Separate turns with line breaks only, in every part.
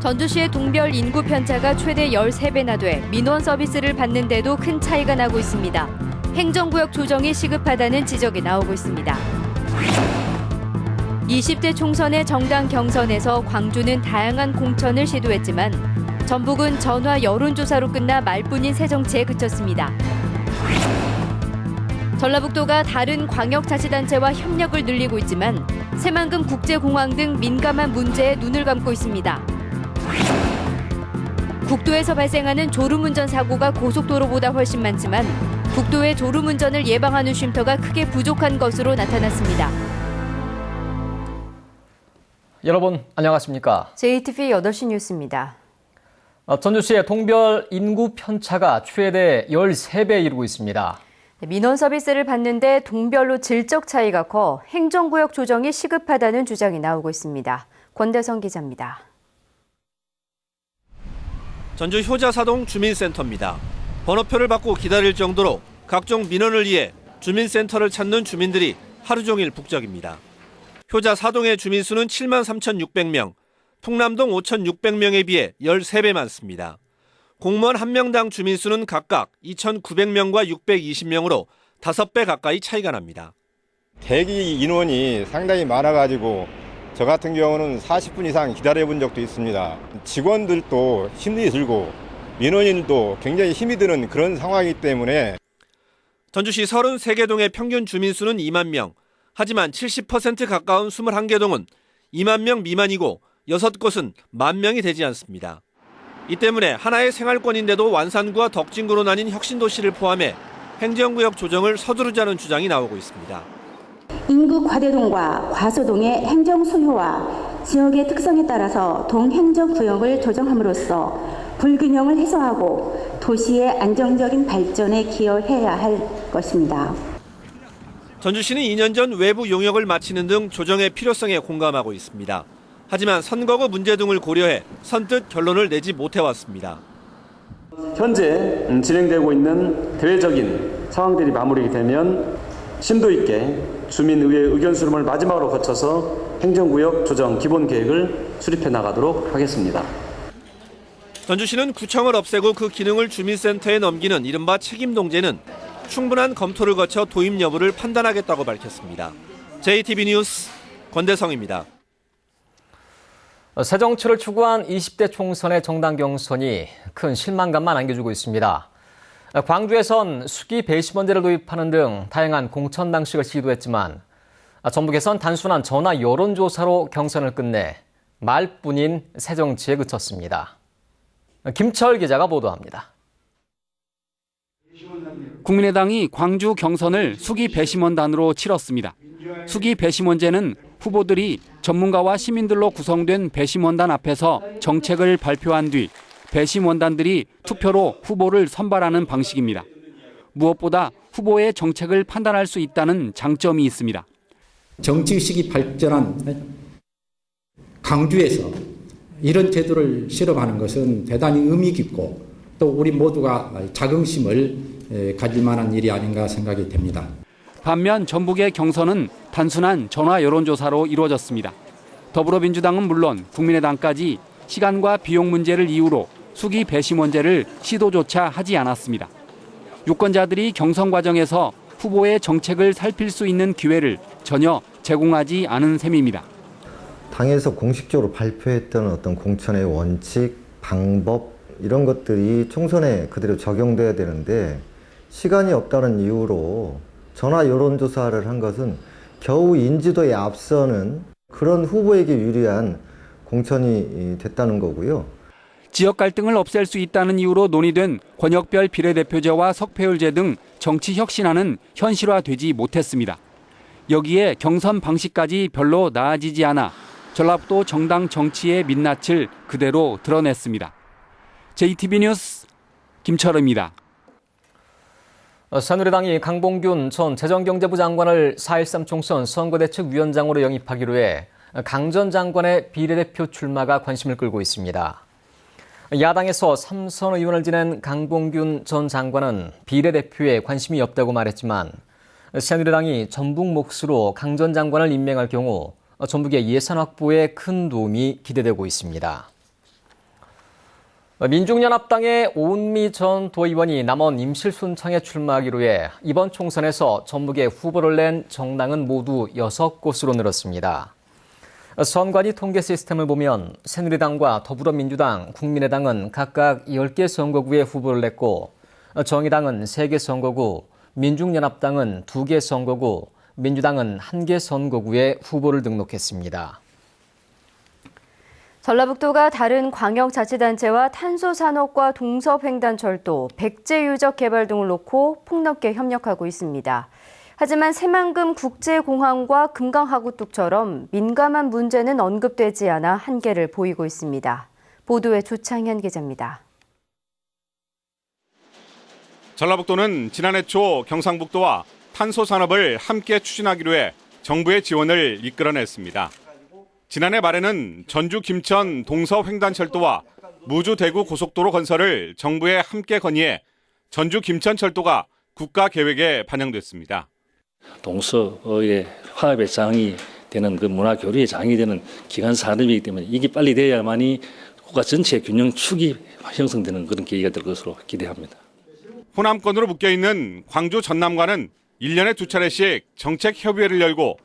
전주시의 동별 인구 편차가 최대 13배나 돼 민원 서비스를 받는데도 큰 차이가 나고 있습니다. 행정구역 조정이 시급하다는 지적이 나오고 있습니다. 20대 총선의 정당 경선에서 광주는 다양한 공천을 시도했지만 전북은 전화 여론조사로 끝나 말뿐인 새 정치에 그쳤습니다. 전라북도가 다른 광역자치단체와 협력을 늘리고 있지만 새만금 국제공항 등 민감한 문제에 눈을 감고 있습니다. 국도에서 발생하는 졸음운전 사고가 고속도로보다 훨씬 많지만 국도의 졸음운전을 예방하는 쉼터가 크게 부족한 것으로 나타났습니다.
여러분 안녕하십니까?
JTV 8시 뉴스입니다.
전주시의 동별 인구 편차가 최대 13배에 이르고 있습니다.
민원 서비스를 받는데 동별로 질적 차이가 커 행정구역 조정이 시급하다는 주장이 나오고 있습니다. 권대성 기자입니다.
전주 효자사동 주민센터입니다. 번호표를 받고 기다릴 정도로 각종 민원을 위해 주민센터를 찾는 주민들이 하루 종일 북적입니다. 효자사동의 주민수는 73,600명, 풍남동 5,600명에 비해 13배 많습니다. 공무원 1명당 주민수는 각각 2,900명과 620명으로 5배 가까이 차이가 납니다.
대기 인원이 상당히 많아가지고 저 같은 경우는 40분 이상 기다려본 적도 있습니다. 직원들도 힘이 들고 민원인도 굉장히 힘이 드는 그런 상황이기 때문에
전주시 33개 동의 평균 주민수는 2만 명, 하지만 70% 가까운 21개 동은 2만 명 미만이고 6곳은 1만 명이 되지 않습니다. 이 때문에 하나의 생활권인데도 완산구와 덕진구로 나뉜 혁신도시를 포함해 행정구역 조정을 서두르자는 주장이 나오고 있습니다.
인구 과대동과 과소동의 행정 수요와 지역의 특성에 따라서 동행정구역을 조정함으로써 불균형을 해소하고 도시의 안정적인 발전에 기여해야 할 것입니다.
전주시는 2년 전 외부 용역을 마치는 등 조정의 필요성에 공감하고 있습니다. 하지만 선거구 문제 등을 고려해 선뜻 결론을 내지 못해왔습니다.
현재 진행되고 있는 대외적인 상황들이 마무리되면 심도 있게 주민의회 의견 수렴을 마지막으로 거쳐서 행정구역 조정 기본계획을 수립해 나가도록 하겠습니다.
전주시는 구청을 없애고 그 기능을 주민센터에 넘기는 이른바 책임동제는 충분한 검토를 거쳐 도입 여부를 판단하겠다고 밝혔습니다. JTB 뉴스 권대성입니다.
새 정치를 추구한 20대 총선의 정당 경선이 큰 실망감만 안겨주고 있습니다. 광주에선 수기 배심원제를 도입하는 등 다양한 공천 방식을 시도했지만 전북에선 단순한 전화 여론조사로 경선을 끝내 말뿐인 새 정치에 그쳤습니다. 김철 기자가 보도합니다.
국민의당이 광주 경선을 수기 배심원단으로 치렀습니다. 수기 배심원제는 후보들이 전문가와 시민들로 구성된 배심원단 앞에서 정책을 발표한 뒤 배심원단들이 투표로 후보를 선발하는 방식입니다. 무엇보다 후보의 정책을 판단할 수 있다는 장점이 있습니다.
정치의식이 발전한 광주에서 이런 제도를 실험하는 것은 대단히 의미 깊고 또 우리 모두가 자긍심을 가질 만한 일이 아닌가 생각이 됩니다.
반면 전북의 경선은 단순한 전화 여론조사로 이루어졌습니다. 더불어민주당은 물론 국민의당까지 시간과 비용 문제를 이유로 수기 배심원제를 시도조차 하지 않았습니다. 유권자들이 경선 과정에서 후보의 정책을 살필 수 있는 기회를 전혀 제공하지 않은 셈입니다.
당에서 공식적으로 발표했던 어떤 공천의 원칙, 방법 이런 것들이 총선에 그대로 적용돼야 되는데 시간이 없다는 이유로 전화 여론조사를 한 것은 겨우 인지도에 앞서는 그런 후보에게 유리한 공천이 됐다는 거고요.
지역 갈등을 없앨 수 있다는 이유로 논의된 권역별 비례대표제와 석패율제 등 정치 혁신안은 현실화되지 못했습니다. 여기에 경선 방식까지 별로 나아지지 않아 전라북도 정당 정치의 민낯을 그대로 드러냈습니다. JTB 뉴스 김철우입니다.
새누리당이 강봉균 전 재정경제부 장관을 4.13 총선 선거대책위원장으로 영입하기로 해 강 전 장관의 비례대표 출마가 관심을 끌고 있습니다. 야당에서 삼선 의원을 지낸 강봉균 전 장관은 비례대표에 관심이 없다고 말했지만 새누리당이 전북 몫으로 강 전 장관을 임명할 경우 전북의 예산 확보에 큰 도움이 기대되고 있습니다. 민중연합당의 오은미 전 도의원이 남원 임실순창에 출마하기로 해 이번 총선에서 전북에 후보를 낸 정당은 모두 6곳으로 늘었습니다. 선관위 통계 시스템을 보면 새누리당과 더불어민주당, 국민의당은 각각 10개 선거구에 후보를 냈고 정의당은 3개 선거구, 민중연합당은 2개 선거구, 민주당은 1개 선거구에 후보를 등록했습니다.
전라북도가 다른 광역자치단체와 탄소산업과 동서횡단철도, 백제유적 개발 등을 놓고 폭넓게 협력하고 있습니다. 하지만 새만금 국제공항과 금강하구뚝처럼 민감한 문제는 언급되지 않아 한계를 보이고 있습니다. 보도에 조창현 기자입니다.
전라북도는 지난해 초 경상북도와 탄소산업을 함께 추진하기로 해 정부의 지원을 이끌어냈습니다. 지난해 말에는 전주 김천 동서횡단철도와 무주 대구 고속도로 건설을 정부에 함께 건의해 전주 김천철도가 국가 계획에 반영됐습니다.
동서의 화합의 장이 되는 그 문화 교류의 장이 되는 기간 산업이기 때문에 이게 빨리 돼야만이 국가 전체의 균형축이 형성되는 그런 계기가 될 것으로 기대합니다.
호남권으로 묶여있는 광주 전남과는 1년에 2차례씩 정책협의회를 열고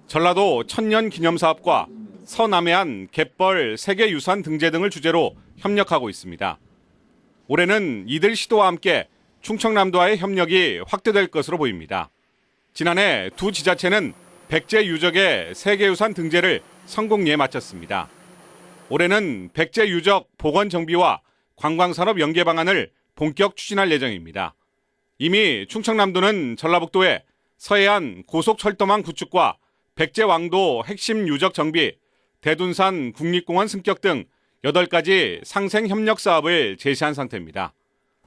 전라도 천년 기념사업과 서남해안 갯벌 세계유산 등재 등을 주제로 협력하고 있습니다. 올해는 이들 시도와 함께 충청남도와의 협력이 확대될 것으로 보입니다. 지난해 두 지자체는 백제 유적의 세계유산 등재를 성공리에 마쳤습니다. 올해는 백제 유적 복원 정비와 관광산업 연계 방안을 본격 추진할 예정입니다. 이미 충청남도는 전라북도에 서해안 고속철도망 구축과 백제왕도 핵심 유적 정비, 대둔산 국립공원 승격 등 8가지 상생 협력 사업을 제시한 상태입니다.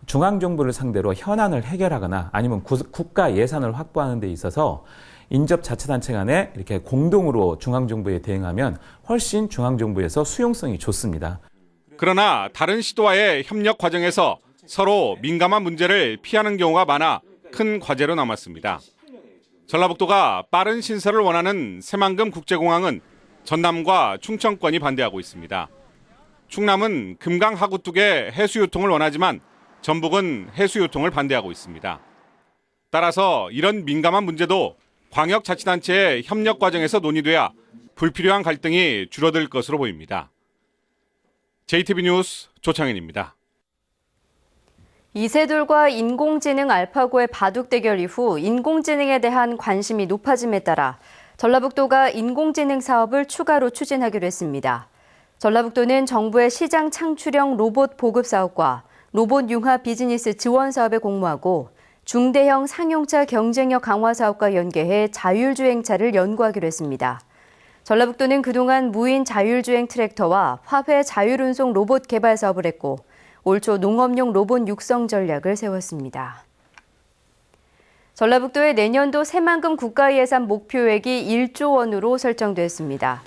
중앙정부를 상대로 현안을 해결하거나 아니면 국가 예산을 확보하는 데 있어서 인접자치단체 간에 이렇게 공동으로 중앙정부에 대응하면 훨씬 중앙정부에서 수용성이 좋습니다.
그러나 다른 시도와의 협력 과정에서 서로 민감한 문제를 피하는 경우가 많아 큰 과제로 남았습니다. 전라북도가 빠른 신설을 원하는 새만금 국제공항은 전남과 충청권이 반대하고 있습니다. 충남은 금강하구뚝의 해수유통을 원하지만 전북은 해수유통을 반대하고 있습니다. 따라서 이런 민감한 문제도 광역자치단체의 협력 과정에서 논의돼야 불필요한 갈등이 줄어들 것으로 보입니다. JTB 뉴스 조창현입니다.
이세돌과 인공지능 알파고의 바둑 대결 이후 인공지능에 대한 관심이 높아짐에 따라 전라북도가 인공지능 사업을 추가로 추진하기로 했습니다. 전라북도는 정부의 시장 창출형 로봇 보급 사업과 로봇 융합 비즈니스 지원 사업에 공모하고 중대형 상용차 경쟁력 강화 사업과 연계해 자율주행차를 연구하기로 했습니다. 전라북도는 그동안 무인 자율주행 트랙터와 화훼 자율운송 로봇 개발 사업을 했고 올 초 농업용 로봇 육성 전략을 세웠습니다. 전라북도의 내년도 새만금 국가예산 목표액이 1조 원으로 설정됐습니다.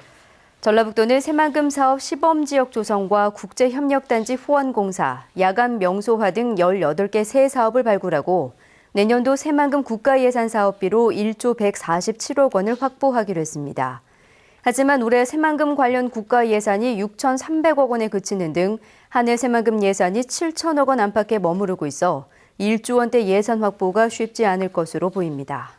전라북도는 새만금 사업 시범지역 조성과 국제협력단지 후원공사, 야간 명소화 등 18개 새 사업을 발굴하고 내년도 새만금 국가예산 사업비로 1조 147억 원을 확보하기로 했습니다. 하지만 올해 새만금 관련 국가예산이 6,300억 원에 그치는 등 한 해 새만금 예산이 7천억 원 안팎에 머무르고 있어 1조 원대 예산 확보가 쉽지 않을 것으로 보입니다.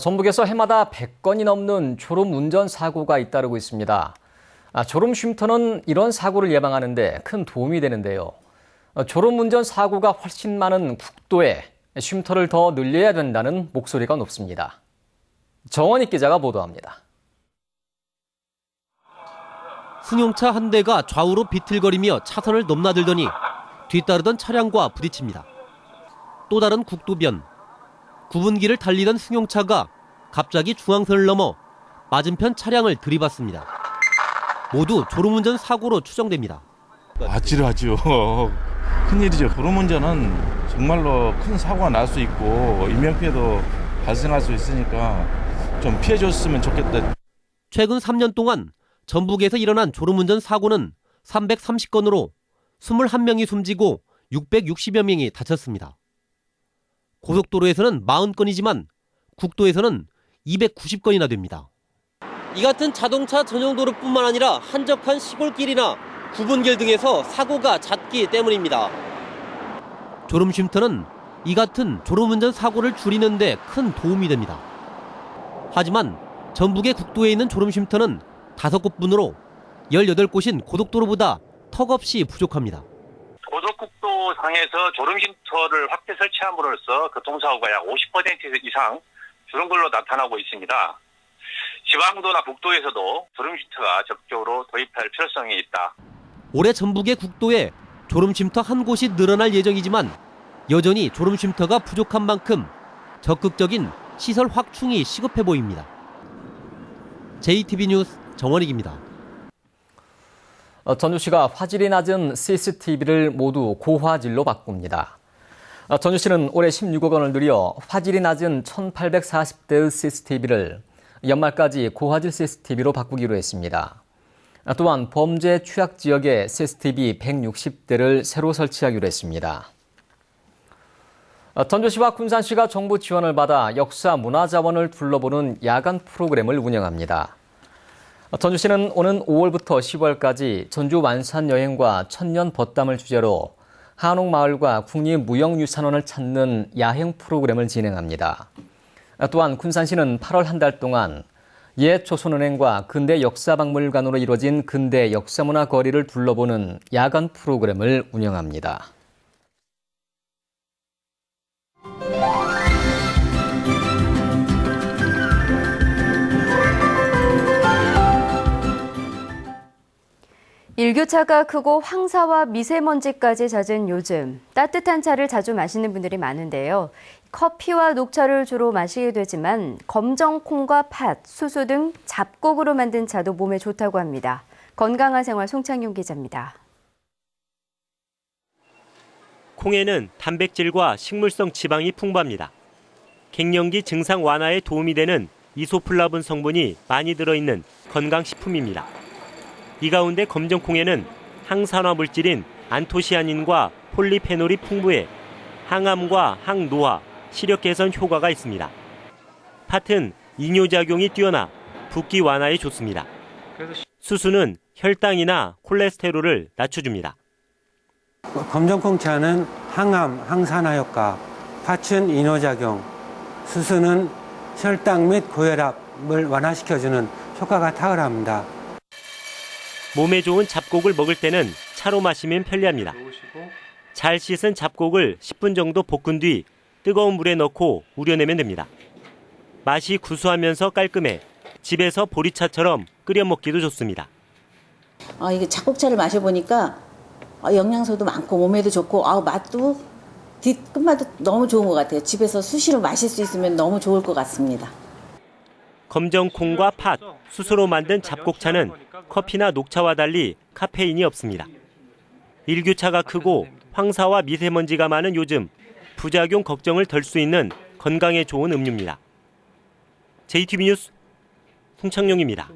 전북에서 해마다 100건이 넘는 졸음 운전 사고가 잇따르고 있습니다. 졸음 쉼터는 이런 사고를 예방하는 데 큰 도움이 되는데요. 졸음 운전 사고가 훨씬 많은 국도에 쉼터를 더 늘려야 된다는 목소리가 높습니다. 정원익 기자가 보도합니다.
승용차 한 대가 좌우로 비틀거리며 차선을 넘나들더니 뒤따르던 차량과 부딪힙니다. 또 다른 국도변. 9분기를 달리던 승용차가 갑자기 중앙선을 넘어 맞은편 차량을 들이받습니다. 모두 졸음운전 사고로 추정됩니다.
아찔하죠. 큰일이죠. 졸음운전은 정말로 큰 사고가 날 수 있고 인명피해도 발생할 수 있으니까 좀 피해줬으면 좋겠다.
최근 3년 동안 전북에서 일어난 졸음운전 사고는 330건으로 21명이 숨지고 660여 명이 다쳤습니다. 고속도로에서는 40건이지만 국도에서는 290건이나 됩니다. 이 같은 자동차 전용 도로뿐만 아니라 한적한 시골길이나 구분길 등에서 사고가 잦기 때문입니다. 졸음쉼터는 이 같은 졸음운전 사고를 줄이는 데 큰 도움이 됩니다. 하지만 전북의 국도에 있는 졸음쉼터는 5곳뿐으로 18곳인 고속도로보다 턱없이 부족합니다.
고속국도상에서 졸음쉼터를 확대 설치함으로써 교통사고가 약 50% 이상 줄은 걸로 나타나고 있습니다. 지방도나 국도에서도 졸음쉼터가 적극적으로 도입할 필요성이 있다.
올해 전북의 국도에 졸음쉼터 한 곳이 늘어날 예정이지만 여전히 졸음쉼터가 부족한 만큼 적극적인 시설 확충이 시급해 보입니다. JTB 뉴스 정원익입니다.
전주시가 화질이 낮은 CCTV를 모두 고화질로 바꿉니다. 전주시는 올해 16억 원을 들여 화질이 낮은 1,840대의 CCTV를 연말까지 고화질 CCTV로 바꾸기로 했습니다. 또한 범죄 취약 지역에 CCTV 160대를 새로 설치하기로 했습니다. 전주시와 군산시가 정부 지원을 받아 역사 문화자원을 둘러보는 야간 프로그램을 운영합니다. 전주시는 오는 5월부터 10월까지 전주 완산 여행과 천년 벚담을 주제로 한옥마을과 국립무형유산원을 찾는 야행 프로그램을 진행합니다. 또한 군산시는 8월 한 달 동안 옛 조선은행과 근대 역사박물관으로 이루어진 근대 역사문화 거리를 둘러보는 야간 프로그램을 운영합니다.
일교차가 크고 황사와 미세먼지까지 잦은 요즘 따뜻한 차를 자주 마시는 분들이 많은데요. 커피와 녹차를 주로 마시게 되지만 검정콩과 팥, 수수 등 잡곡으로 만든 차도 몸에 좋다고 합니다. 건강한 생활 송창용 기자입니다.
콩에는 단백질과 식물성 지방이 풍부합니다. 갱년기 증상 완화에 도움이 되는 이소플라본 성분이 많이 들어있는 건강식품입니다. 이 가운데 검정콩에는 항산화 물질인 안토시아닌과 폴리페놀이 풍부해 항암과 항노화, 시력 개선 효과가 있습니다. 팥은 이뇨작용이 뛰어나 붓기 완화에 좋습니다. 수수는 혈당이나 콜레스테롤을 낮춰줍니다.
검정콩차는 항암, 항산화 효과, 팥은 이뇨작용, 수수는 혈당 및 고혈압을 완화시켜주는 효과가 탁월합니다.
몸에 좋은 잡곡을 먹을 때는 차로 마시면 편리합니다. 잘 씻은 잡곡을 10분 정도 볶은 뒤 뜨거운 물에 넣고 우려내면 됩니다. 맛이 구수하면서 깔끔해 집에서 보리차처럼 끓여 먹기도 좋습니다.
이게 잡곡차를 마셔보니까 영양소도 많고 몸에도 좋고 맛도 끝맛도 너무 좋은 것 같아요. 집에서 수시로 마실 수 있으면 너무 좋을 것 같습니다.
검정콩과 팥, 수수로 만든 잡곡차는 커피나 녹차와 달리 카페인이 없습니다. 일교차가 크고 황사와 미세먼지가 많은 요즘 부작용 걱정을 덜 수 있는 건강에 좋은 음료입니다. JTB 뉴스 송창용입니다.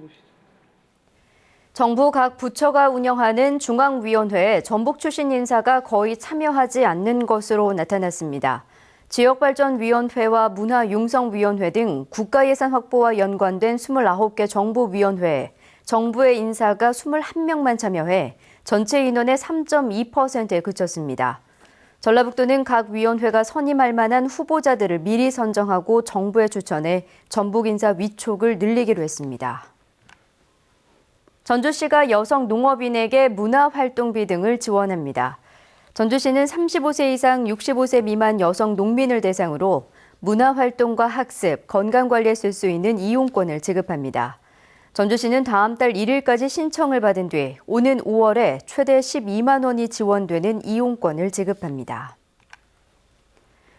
정부 각 부처가 운영하는 중앙위원회에 전북 출신 인사가 거의 참여하지 않는 것으로 나타났습니다. 지역발전위원회와 문화융성위원회 등 국가예산 확보와 연관된 29개 정부위원회에 정부의 인사가 21명만 참여해 전체 인원의 3.2%에 그쳤습니다. 전라북도는 각 위원회가 선임할 만한 후보자들을 미리 선정하고 정부에 추천해 전북 인사 위촉을 늘리기로 했습니다. 전주시가 여성 농업인에게 문화활동비 등을 지원합니다. 전주시는 35세 이상 65세 미만 여성 농민을 대상으로 문화활동과 학습, 건강관리에 쓸 수 있는 이용권을 지급합니다. 전주시는 다음 달 1일까지 신청을 받은 뒤 오는 5월에 최대 12만 원이 지원되는 이용권을 지급합니다.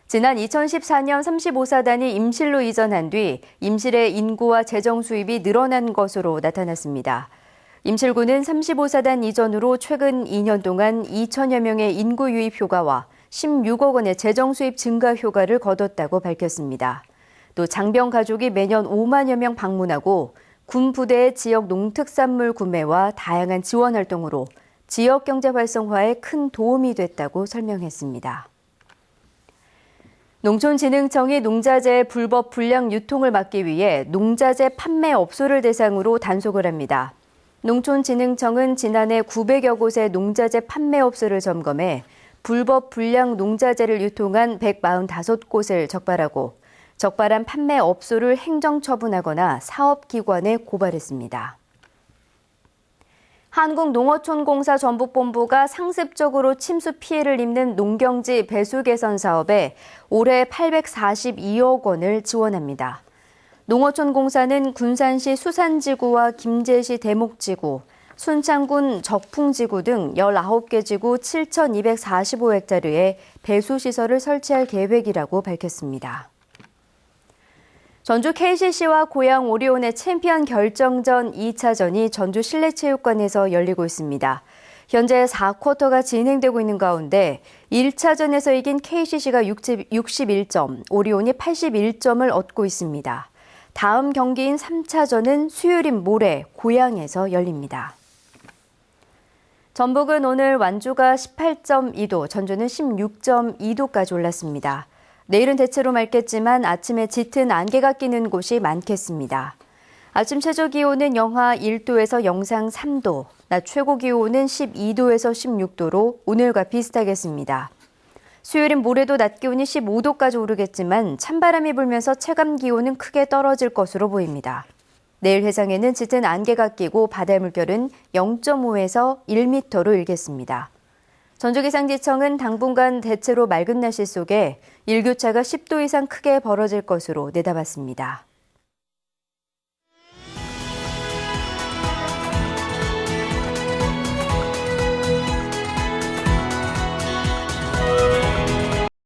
지난 2014년 35사단이 임실로 이전한 뒤 임실의 인구와 재정 수입이 늘어난 것으로 나타났습니다. 임실구는 35사단 이전으로 최근 2년 동안 2천여 명의 인구 유입 효과와 16억 원의 재정 수입 증가 효과를 거뒀다고 밝혔습니다. 또 장병 가족이 매년 5만여 명 방문하고 군 부대의 지역 농특산물 구매와 다양한 지원 활동으로 지역 경제 활성화에 큰 도움이 됐다고 설명했습니다. 농촌진흥청이 농자재 불법 불량 유통을 막기 위해 농자재 판매 업소를 대상으로 단속을 합니다. 농촌진흥청은 지난해 900여 곳의 농자재 판매업소를 점검해 불법 불량 농자재를 유통한 145곳을 적발하고 적발한 판매업소를 행정처분하거나 사업기관에 고발했습니다. 한국농어촌공사 전북본부가 상습적으로 침수 피해를 입는 농경지 배수 개선 사업에 올해 842억 원을 지원합니다. 농어촌공사는 군산시 수산지구와 김제시 대목지구, 순창군 적풍지구 등 19개 지구 7,245헥타르에 배수시설을 설치할 계획이라고 밝혔습니다. 전주 KCC와 고양 오리온의 챔피언 결정전 2차전이 전주 실내체육관에서 열리고 있습니다. 현재 4쿼터가 진행되고 있는 가운데 1차전에서 이긴 KCC가 61점, 오리온이 81점을 얻고 있습니다. 다음 경기인 3차전은 수요일인 모레 고양에서 열립니다. 전북은 오늘 완주가 18.2도, 전주는 16.2도까지 올랐습니다. 내일은 대체로 맑겠지만 아침에 짙은 안개가 끼는 곳이 많겠습니다. 아침 최저 기온은 영하 1도에서 영상 3도, 낮 최고 기온은 12도에서 16도로 오늘과 비슷하겠습니다. 수요일인 모레도 낮 기온이 15도까지 오르겠지만 찬바람이 불면서 체감 기온은 크게 떨어질 것으로 보입니다. 내일 해상에는 짙은 안개가 끼고 바다 물결은 0.5에서 1m로 일겠습니다. 전주기상지청은 당분간 대체로 맑은 날씨 속에 일교차가 10도 이상 크게 벌어질 것으로 내다봤습니다.